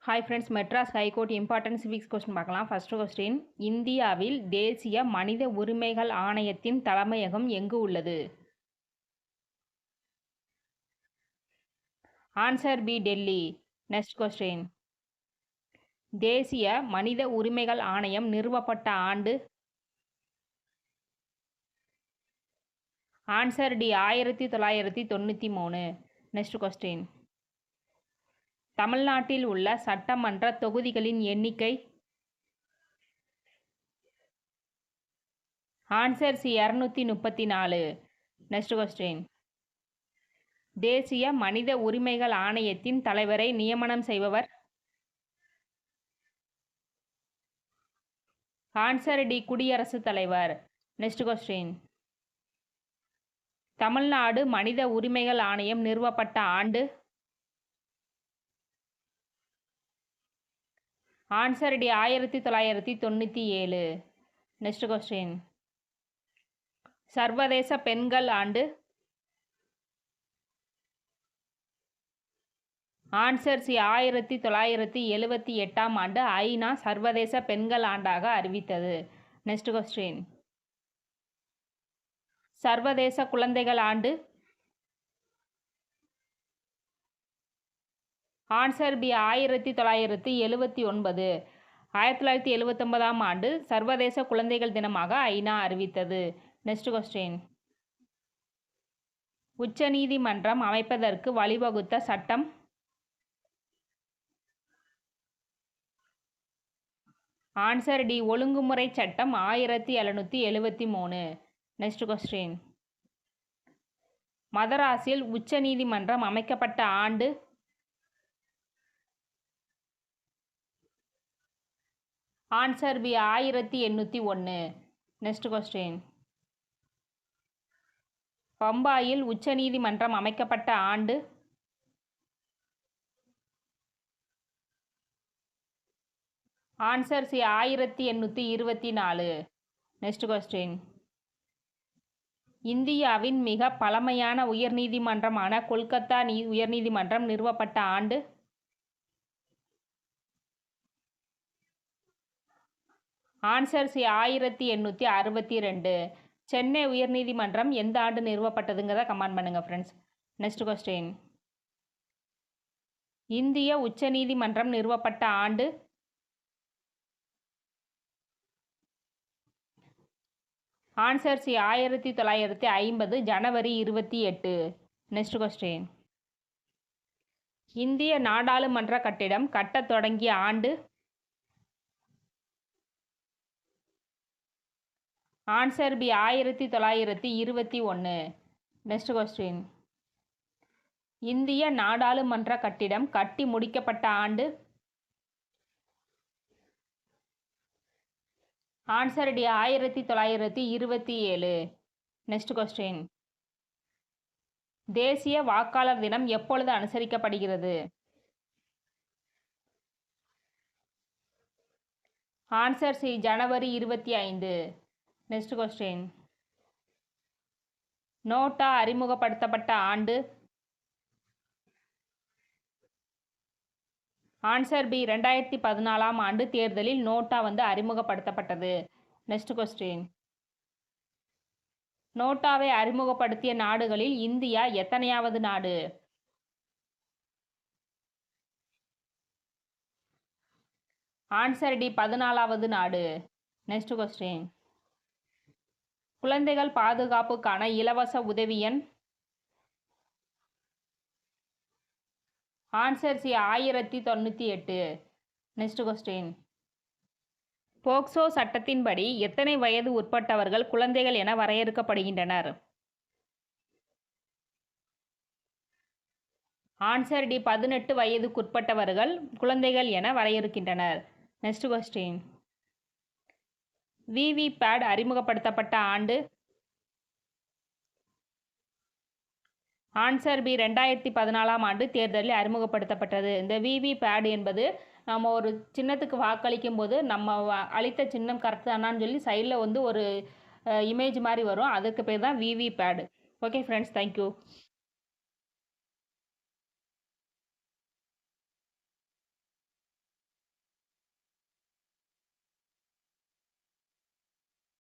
Hi friends, Madras high court important civics question பார்க்கலாம். First question, இந்தியாவில் தேசிய மனித உரிமைகள் ஆணையத்தின் தலைமையகம் எங்கு உள்ளது? Answer B, Delhi. Next question, தேசிய மனித உரிமைகள் ஆணையம் நிறுவப்பட்ட ஆண்டு? Answer D, 1993. நெக்ஸ்ட் கொஸ்டின், தமிழ்நாட்டில் உள்ள சட்டமன்ற தொகுதிகளின் எண்ணிக்கை? Answer C, 234. நெக்ஸ்ட் கொஸ்டின், தேசிய மனித உரிமைகள் ஆணையத்தின் தலைவரை நியமனம் செய்பவர்? ஆன்சர் டி, குடியரசுத் தலைவர். நெக்ஸ்ட் கொஸ்டின், தமிழ்நாடு மனித உரிமைகள் ஆணையம் நிறுவப்பட்ட ஆண்டு? Answer D, 1997. நெக்ஸ்ட் கொஸ்டின், சர்வதேச பெண்கள் ஆண்டு? ஆன்சர் சி, 1978 ஆண்டு ஐநா சர்வதேச பெண்கள் ஆண்டாக அறிவித்தது. நெக்ஸ்ட் கொஸ்டின், சர்வதேச குழந்தைகள் ஆண்டு? Answer B, 1979. 1979 ஆண்டு சர்வதேச குழந்தைகள் தினமாக ஐநா அறிவித்தது. நெக்ஸ்ட் கொஸ்டின், உச்ச நீதிமன்றம் அமைப்பதற்கு வழிவகுத்த சட்டம்? ஆன்சர் டி, ஒழுங்குமுறை சட்டம் 1773. நெக்ஸ்ட் கொஸ்டின், மதராஸில் உச்ச நீதிமன்றம் அமைக்கப்பட்ட ஆண்டு? Answer B, 1801. நெக்ஸ்ட் கொஸ்டின், பம்பாயில் உச்ச நீதிமன்றம் அமைக்கப்பட்ட ஆண்டு? Answer C, 1824. நெக்ஸ்ட் கொஸ்டின், இந்தியாவின் மிக பழமையான உயர்நீதிமன்றமான கொல்கத்தா உயர்நீதிமன்றம் நிறுவப்பட்ட ஆண்டு? Answer C, 1862. சென்னை உயர்நீதிமன்றம் எந்த ஆண்டு நிறுவப்பட்டதுங்கிறத கமெண்ட் பண்ணுங்க ஃப்ரெண்ட்ஸ். நெக்ஸ்ட் கொஸ்டின், இந்திய உச்ச நீதிமன்றம் நிறுவப்பட்ட ஆண்டு? ஆன்சர் சி, 1950 ஜனவரி 28. நெக்ஸ்ட் கொஸ்டின், இந்திய நாடாளுமன்ற கட்டிடம் கட்டத் தொடங்கிய ஆண்டு? Answer B, 1921. நெக்ஸ்ட் கொஸ்டின், இந்திய நாடாளுமன்ற கட்டிடம் கட்டி முடிக்கப்பட்ட ஆண்டு? Answer D, 1927. நெக்ஸ்ட் கொஸ்டின், தேசிய வாக்காளர் தினம் எப்பொழுது அனுசரிக்கப்படுகிறது? ஆன்சர் சி, ஜனவரி 25. நெக்ஸ்ட் கொஸ்டின், நோட்டா அறிமுகப்படுத்தப்பட்ட ஆண்டு? ஆன்சர் பி, 2014 ஆண்டு தேர்தலில் நோட்டா அறிமுகப்படுத்தப்பட்டது. நெக்ஸ்ட் கொஸ்டின், நோட்டாவை அறிமுகப்படுத்திய நாடுகளில் இந்தியா எத்தனையாவது நாடு? ஆன்சர் டி, 14வது நாடு. நெக்ஸ்ட் கொஸ்டின், குழந்தைகள் பாதுகாப்புக்கான இலவச உதவி எண்? Answer C, 1098. Next question, POCSO சட்டத்தின்படி எத்தனை வயது உட்பட்டவர்கள் குழந்தைகள் என வரையறுக்கப்படுகின்றனர்? ஆன்சர் டி, 18 வயதுக்குட்பட்டவர்கள் குழந்தைகள் என வரையறுக்கின்றனர். நெக்ஸ்ட் கொஸ்டின், விவிபேட் அறிமுகப்படுத்தப்பட்ட ஆண்டு? ஆன்சர் பி, 2014 ஆண்டு தேர்தலில் அறிமுகப்படுத்தப்பட்டது. இந்த விவிபேட் என்பது நம்ம ஒரு சின்னத்துக்கு வாக்களிக்கும் போது நம்ம அளித்த சின்னம் கரெக்ட் தானான்னு சொல்லி சைடில் ஒரு இமேஜ் மாதிரி வரும். அதுக்கு பேர் தான் விவிபேட். Okay friends, thank you.